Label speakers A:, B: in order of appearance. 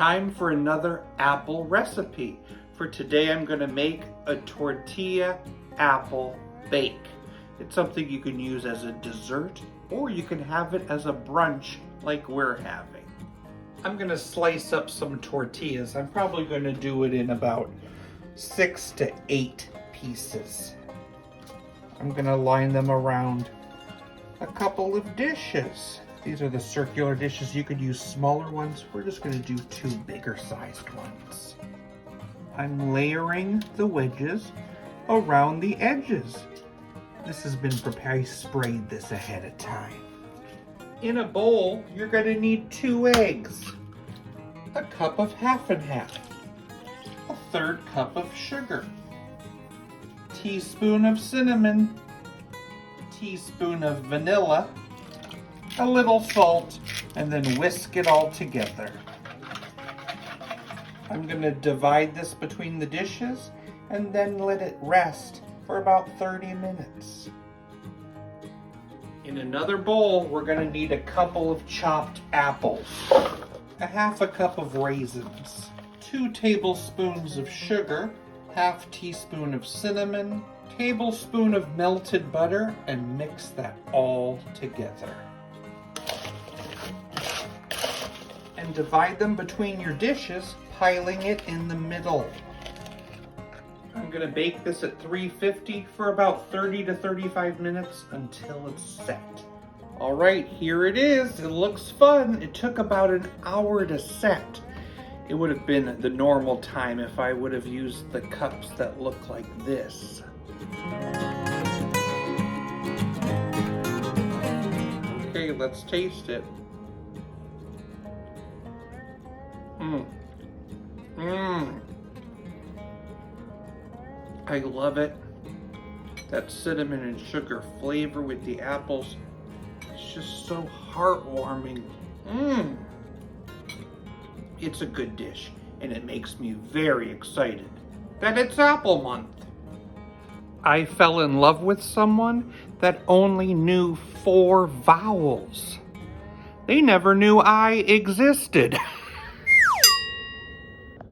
A: Time for another apple recipe. For today I'm going to make a tortilla apple bake. It's something you can use as a dessert or you can have it as a brunch like we're having. I'm going to slice up some tortillas. I'm probably going to do it in about 6 to 8 pieces. I'm going to line them around a couple of dishes. These are the circular dishes. You could use smaller ones. We're just going to do 2 bigger sized ones. I'm layering the wedges around the edges. This has been prepared. I sprayed this ahead of time. In a bowl, you're going to need 2 eggs, a cup of half and half, a 1/3 cup of sugar, teaspoon of cinnamon, teaspoon of vanilla, a little salt, and then whisk it all together. I'm going to divide this between the dishes and then let it rest for about 30 minutes. In another bowl, we're going to need a couple of chopped apples, a 1/2 cup of raisins, 2 tablespoons of sugar, 1/2 teaspoon of cinnamon, tablespoon of melted butter, and mix that all together. And divide them between your dishes, piling it in the middle. I'm going to bake this at 350 for about 30 to 35 minutes until it's set. All right, here it is. It looks fun. It took about an hour to set. It would have been the normal time if I would have used the cups that look like this. Okay, let's taste it. I love it. That cinnamon and sugar flavor with the apples. It's just so heartwarming. It's a good dish, and it makes me very excited that it's Apple Month. I fell in love with someone that only knew 4 vowels. They never knew I existed.